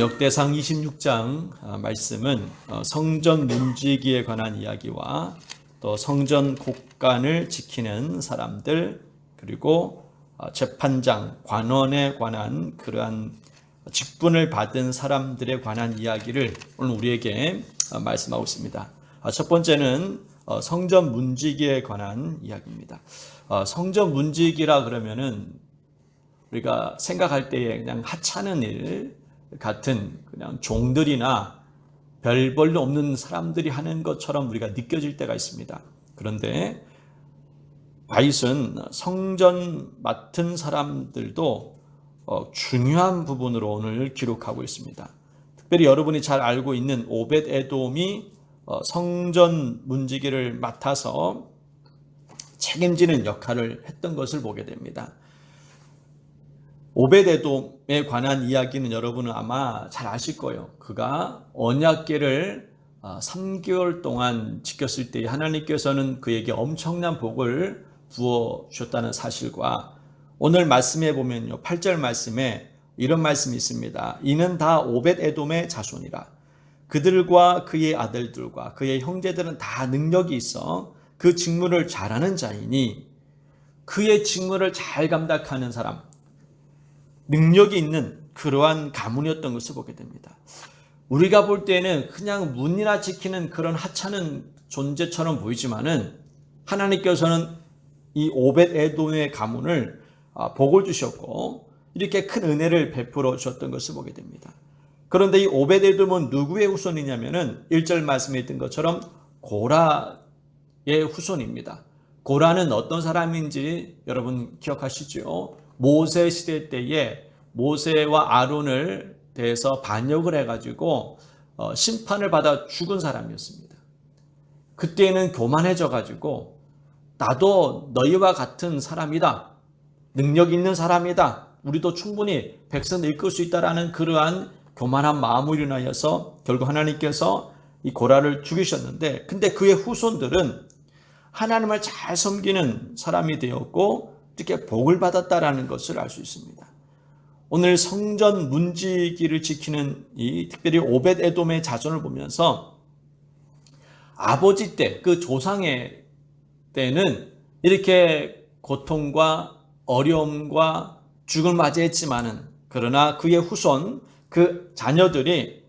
역대상 26장 말씀은 성전 문지기에 관한 이야기와 또 성전 곳간을 지키는 사람들, 그리고 재판장, 관원에 관한 그러한 직분을 받은 사람들에 관한 이야기를 오늘 우리에게 말씀하고 있습니다. 첫 번째는 성전 문지기에 관한 이야기입니다. 성전 문지기라 그러면은 우리가 생각할 때에 그냥 하찮은 일 같은 그냥 종들이나 별 볼일 없는 사람들이 하는 것처럼 우리가 느껴질 때가 있습니다. 그런데 다윗은 성전 맡은 사람들도 중요한 부분으로 오늘 기록하고 있습니다. 특별히 여러분이 잘 알고 있는 오벳 에돔이 성전 문지기를 맡아서 책임지는 역할을 했던 것을 보게 됩니다. 오벳 에돔에 관한 이야기는 여러분은 아마 잘 아실 거예요. 그가 언약궤를 3개월 동안 지켰을 때 하나님께서는 그에게 엄청난 복을 부어 주셨다는 사실과, 오늘 말씀해 보면요, 8절 말씀에 이런 말씀이 있습니다. 이는 다 오벳 에돔의 자손이라. 그들과 그의 아들들과 그의 형제들은 다 능력이 있어 그 직무를 잘하는 자이니, 그의 직무를 잘 감당하는 사람, 능력이 있는 그러한 가문이었던 것을 보게 됩니다. 우리가 볼 때는 그냥 문이나 지키는 그런 하찮은 존재처럼 보이지만은 하나님께서는 이 오벳 에돔의 가문을 복을 주셨고 이렇게 큰 은혜를 베풀어 주셨던 것을 보게 됩니다. 그런데 이 오벳 에돔은 누구의 후손이냐면은 1절 말씀에 있던 것처럼 고라의 후손입니다. 고라는 어떤 사람인지 여러분 기억하시죠? 모세 시대 때에 모세와 아론을 대해서 반역을 해가지고 심판을 받아 죽은 사람이었습니다. 그때는 교만해져 가지고 나도 너희와 같은 사람이다, 능력 있는 사람이다, 우리도 충분히 백성을 이끌 수 있다라는 그러한 교만한 마음으로 인하여서 결국 하나님께서 이 고라를 죽이셨는데, 근데 그의 후손들은 하나님을 잘 섬기는 사람이 되었고 이렇게 복을 받았다라는 것을 알 수 있습니다. 오늘 성전 문지기를 지키는 이 특별히 오벳 에돔의 자손을 보면서 아버지 때, 그 조상의 때는 이렇게 고통과 어려움과 죽음을 맞이했지만은, 그러나 그의 후손, 그 자녀들이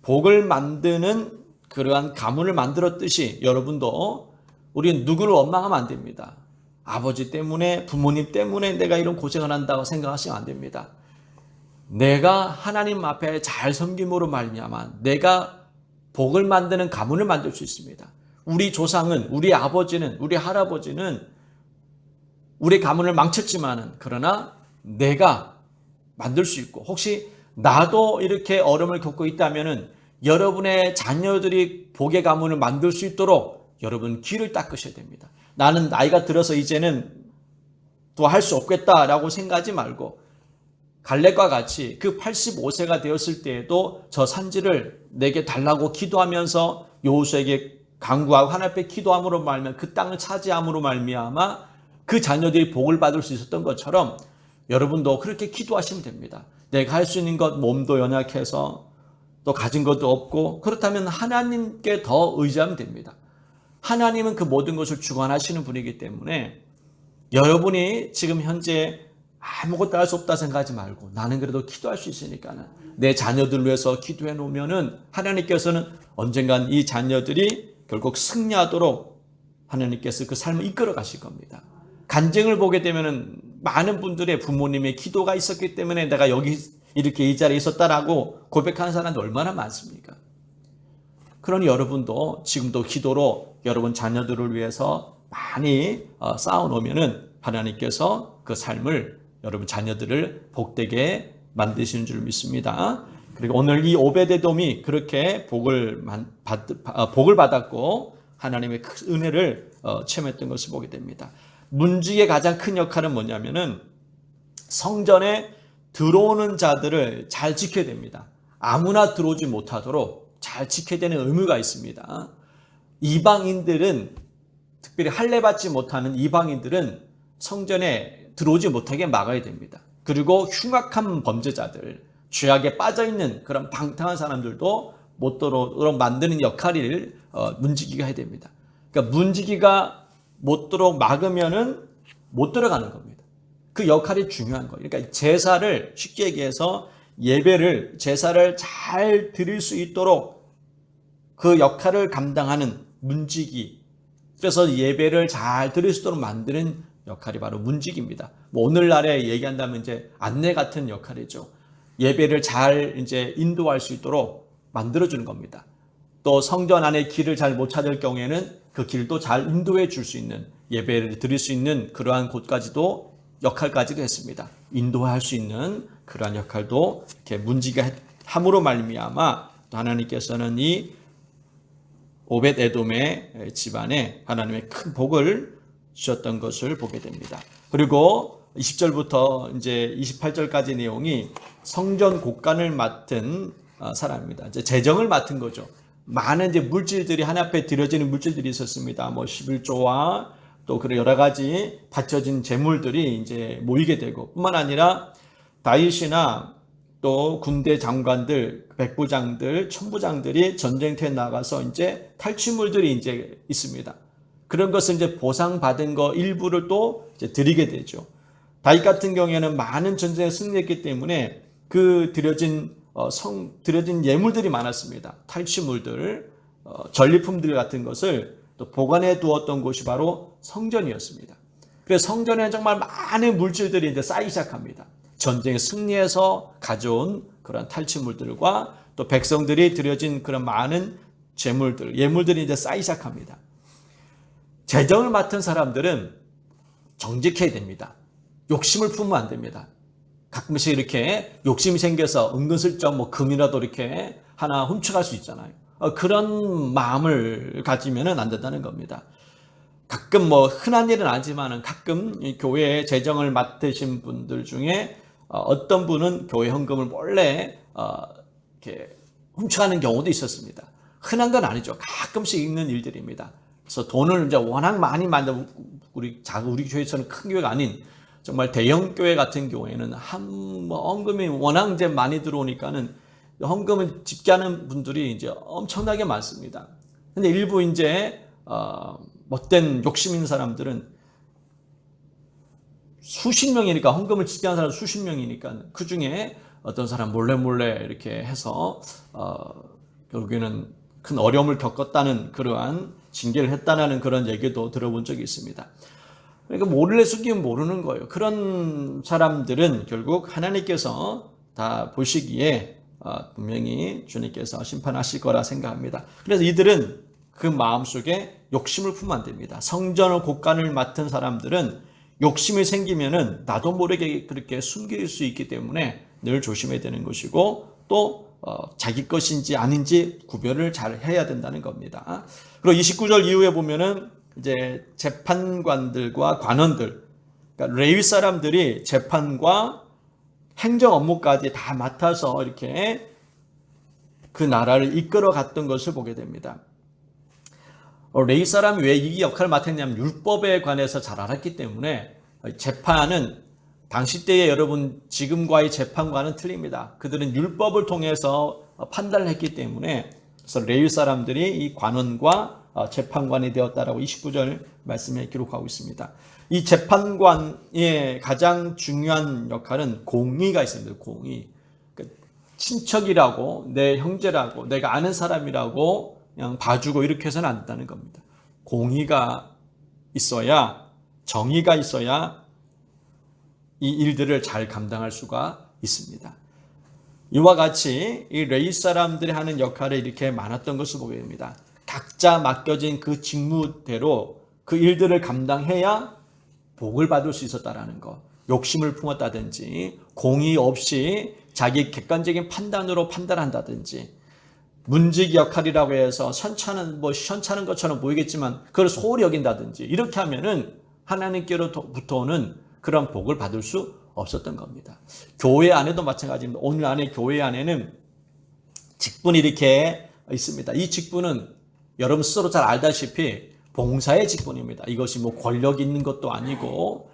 복을 만드는 그러한 가문을 만들었듯이 여러분도, 우리는 누구를 원망하면 안 됩니다. 아버지 때문에, 부모님 때문에 내가 이런 고생을 한다고 생각하시면 안 됩니다. 내가 하나님 앞에 잘 섬김으로 말미암아 내가 복을 만드는 가문을 만들 수 있습니다. 우리 조상은, 우리 아버지는, 우리 할아버지는 우리 가문을 망쳤지만은, 그러나 내가 만들 수 있고, 혹시 나도 이렇게 어려움을 겪고 있다면은 여러분의 자녀들이 복의 가문을 만들 수 있도록 여러분 길을 닦으셔야 됩니다. 나는 나이가 들어서 이제는 또 할 수 없겠다라고 생각하지 말고, 갈렙과 같이 그 85세가 되었을 때에도 저 산지를 내게 달라고 기도하면서 여호수아에게 간구하고 하나님 앞에 기도함으로 말미암아 그 땅을 차지함으로 말미암아 그 자녀들이 복을 받을 수 있었던 것처럼 여러분도 그렇게 기도하시면 됩니다. 내가 할 수 있는 것, 몸도 연약해서 또 가진 것도 없고, 그렇다면 하나님께 더 의지하면 됩니다. 하나님은 그 모든 것을 주관하시는 분이기 때문에 여러분이 지금 현재 아무것도 할 수 없다 생각하지 말고, 나는 그래도 기도할 수 있으니까 내 자녀들 위해서 기도해 놓으면은 하나님께서는 언젠간 이 자녀들이 결국 승리하도록 하나님께서 그 삶을 이끌어 가실 겁니다. 간증을 보게 되면은 많은 분들의 부모님의 기도가 있었기 때문에 내가 여기 이렇게 이 자리에 있었다라고 고백하는 사람도 얼마나 많습니까? 그러니 여러분도 지금도 기도로 여러분 자녀들을 위해서 많이 쌓아 놓으면은 하나님께서 그 삶을, 여러분 자녀들을 복되게 만드시는 줄 믿습니다. 그리고 오늘 이 오벳 에돔이 그렇게 복을 받았고 하나님의 큰 은혜를 체험했던 것을 보게 됩니다. 문지기의 가장 큰 역할은 뭐냐면은 성전에 들어오는 자들을 잘 지켜야 됩니다. 아무나 들어오지 못하도록 잘 지켜야 되는 의무가 있습니다. 이방인들은, 특별히 할례받지 못하는 이방인들은 성전에 들어오지 못하게 막아야 됩니다. 그리고 흉악한 범죄자들, 죄악에 빠져있는 그런 방탕한 사람들도 못 들어오도록 만드는 역할을 문지기가 해야 됩니다. 그러니까 문지기가 못 들어오도록 막으면은 못 들어가는 겁니다. 그 역할이 중요한 거예요. 그러니까 제사를 쉽게 얘기해서 제사를 잘 드릴 수 있도록 그 역할을 감당하는 문지기, 그래서 예배를 잘 드릴 수 있도록 만드는 역할이 바로 문지기입니다. 뭐 오늘날에 얘기한다면 이제 안내 같은 역할이죠. 예배를 잘 이제 인도할 수 있도록 만들어주는 겁니다. 또 성전 안에 길을 잘 못 찾을 경우에는 그 길도 잘 인도해 줄 수 있는, 예배를 드릴 수 있는 그러한 곳까지도 역할까지도 했습니다. 인도할 수 있는 그러한 역할도 이렇게 문지기가 함으로 말미암아 또 하나님께서는 이 오벳 에돔의 집안에 하나님의 큰 복을 주셨던 것을 보게 됩니다. 그리고 20절부터 이제 28절까지 내용이 성전 곡간을 맡은 사람입니다. 이제 재정을 맡은 거죠. 많은 이제 물질들이 하나님 앞에 드려지는 물질들이 있었습니다. 뭐 11조와 또 그런 여러 가지 바쳐진 재물들이 이제 모이게 되고, 뿐만 아니라 다윗이나 또 군대 장관들, 백부장들, 천부장들이 전쟁터에 나가서 이제 탈취물들이 이제 있습니다. 그런 것을 이제 보상받은 거 일부를 또 이제 드리게 되죠. 다윗 같은 경우에는 많은 전쟁에 승리했기 때문에 그 드려진 예물들이 많았습니다. 탈취물들, 전리품들 같은 것을 또 보관해 두었던 곳이 바로 성전이었습니다. 그래서 성전에 정말 많은 물질들이 이제 쌓이기 시작합니다. 전쟁에 승리해서 가져온 그런 탈취물들과 또 백성들이 드려진 그런 많은 재물들, 예물들이 이제 쌓이기 시작합니다. 재정을 맡은 사람들은 정직해야 됩니다. 욕심을 품으면 안 됩니다. 가끔씩 이렇게 욕심이 생겨서 은근슬쩍 뭐 금이라도 이렇게 하나 훔쳐갈 수 있잖아요. 그런 마음을 가지면은 안 된다는 겁니다. 가끔 뭐 흔한 일은 아니지만은 가끔 교회에 재정을 맡으신 분들 중에 어떤 분은 교회 헌금을 몰래 이렇게 훔쳐가는 경우도 있었습니다. 흔한 건 아니죠. 가끔씩 있는 일들입니다. 그래서 돈을 이제 워낙 많이 만든 우리 교회처럼 큰 교회가 아닌 정말 대형 교회 같은 경우에는 헌금이 워낙 이제 많이 들어오니까는 헌금을 집계하는 분들이 이제 엄청나게 많습니다. 근데 일부 이제 못된 욕심 있는 사람들은 수십 명이니까, 헌금을 집계하는 사람 수십 명이니까 그 중에 어떤 사람 몰래 이렇게 해서 결국에는 큰 어려움을 겪었다는 그러한 징계를 했다는 그런 얘기도 들어본 적이 있습니다. 그러니까 몰래 숨기면 모르는 거예요. 그런 사람들은 결국 하나님께서 다 보시기에 분명히 주님께서 심판하실 거라 생각합니다. 그래서 이들은 그 마음속에 욕심을 품으면 안 됩니다. 성전을 곡간을 맡은 사람들은 욕심이 생기면은 나도 모르게 그렇게 숨길 수 있기 때문에 늘 조심해야 되는 것이고, 또 자기 것인지 아닌지 구별을 잘 해야 된다는 겁니다. 그리고 29절 이후에 보면은 이제 재판관들과 관원들, 그러니까 레위 사람들이 재판과 행정 업무까지 다 맡아서 이렇게 그 나라를 이끌어 갔던 것을 보게 됩니다. 레위 사람이 왜 이 역할을 맡았냐면 율법에 관해서 잘 알았기 때문에, 재판은 당시 때의 여러분 지금과의 재판과는 틀립니다. 그들은 율법을 통해서 판단을 했기 때문에, 그래서 레위 사람들이 이 관원과 재판관이 되었다라고 29절 말씀에 기록하고 있습니다. 이 재판관의 가장 중요한 역할은 공의가 있습니다. 공의. 친척이라고, 내 형제라고, 내가 아는 사람이라고 그냥 봐주고 이렇게 해서는 안 된다는 겁니다. 공의가 있어야, 정의가 있어야 이 일들을 잘 감당할 수가 있습니다. 이와 같이 이 레위 사람들이 하는 역할이 이렇게 많았던 것을 보게 됩니다. 각자 맡겨진 그 직무대로 그 일들을 감당해야 복을 받을 수 있었다라는 것. 욕심을 품었다든지, 공의 없이 자기 객관적인 판단으로 판단한다든지, 문지기 역할이라고 해서 시원찮은 것처럼 보이겠지만 그걸 소홀히 여긴다든지, 이렇게 하면은 하나님께로부터 오는 그런 복을 받을 수 없었던 겁니다. 교회 안에도 마찬가지입니다. 오늘 안에 교회 안에는 직분이 이렇게 있습니다. 이 직분은 여러분 스스로 잘 알다시피 봉사의 직분입니다. 이것이 뭐 권력 있는 것도 아니고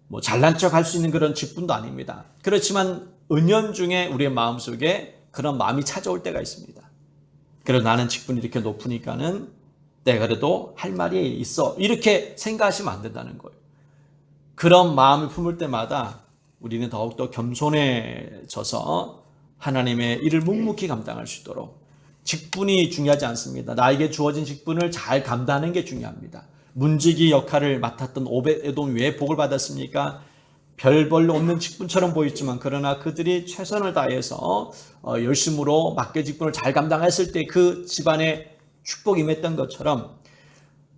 뭐 잘난 척 할 수 있는 그런 직분도 아닙니다. 그렇지만 은연중에 우리의 마음속에 그런 마음이 찾아올 때가 있습니다. 그래도 나는 직분이 이렇게 높으니까는 내가 그래도 할 말이 있어, 이렇게 생각하시면 안 된다는 거예요. 그런 마음을 품을 때마다 우리는 더욱더 겸손해져서 하나님의 일을 묵묵히 감당할 수 있도록, 직분이 중요하지 않습니다. 나에게 주어진 직분을 잘 감당하는 게 중요합니다. 문지기 역할을 맡았던 오벳에돔이 왜 복을 받았습니까? 별 볼일 없는 직분처럼 보였지만 그러나 그들이 최선을 다해서 열심으로 맡겨 직분을 잘 감당했을 때 그 집안에 축복이 임했던 것처럼,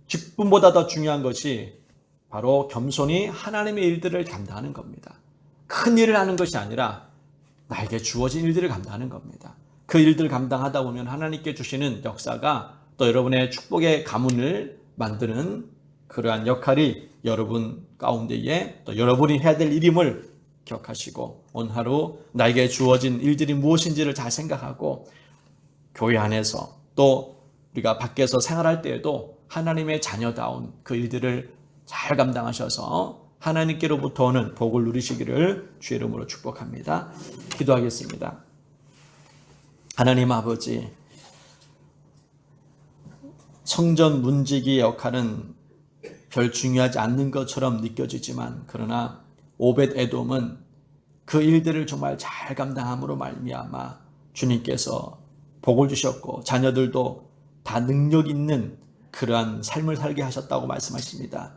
직분보다 더 중요한 것이 바로 겸손히 하나님의 일들을 감당하는 겁니다. 큰 일을 하는 것이 아니라 나에게 주어진 일들을 감당하는 겁니다. 그 일들을 감당하다 보면 하나님께 주시는 역사가 또 여러분의 축복의 가문을 만드는 그러한 역할이 여러분 가운데에 또 여러분이 해야 될 일임을 기억하시고, 오늘 하루 나에게 주어진 일들이 무엇인지를 잘 생각하고, 교회 안에서 또 우리가 밖에서 생활할 때에도 하나님의 자녀다운 그 일들을 잘 감당하셔서 하나님께로부터 오는 복을 누리시기를 주의 이름으로 축복합니다. 기도하겠습니다. 하나님 아버지, 성전 문지기의 역할은 별 중요하지 않는 것처럼 느껴지지만, 그러나 오벳에돔은 그 일들을 정말 잘 감당함으로 말미암아 주님께서 복을 주셨고 자녀들도 다 능력 있는 그러한 삶을 살게 하셨다고 말씀하십니다.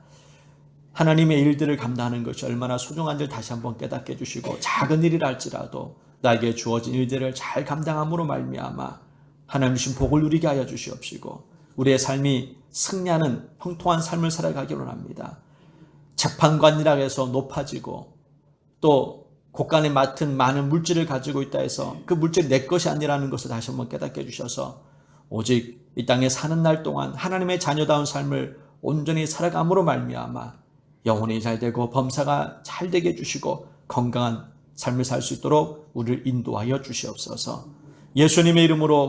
하나님의 일들을 감당하는 것이 얼마나 소중한지를 다시 한번 깨닫게 해주시고, 작은 일이라 할지라도 나에게 주어진 일들을 잘 감당함으로 말미암아 하나님 주신 복을 누리게 하여 주시옵시고, 우리의 삶이 승리하는 형통한 삶을 살아가기로 합니다. 재판관이라 해서 높아지고 또 곳간에 맡은 많은 물질을 가지고 있다 해서 그 물질이 내 것이 아니라는 것을 다시 한번 깨닫게 해주셔서, 오직 이 땅에 사는 날 동안 하나님의 자녀다운 삶을 온전히 살아감으로 말미암아 영혼이 잘 되고 범사가 잘 되게 해주시고 건강한 삶을 살 수 있도록 우리를 인도하여 주시옵소서. 예수님의 이름으로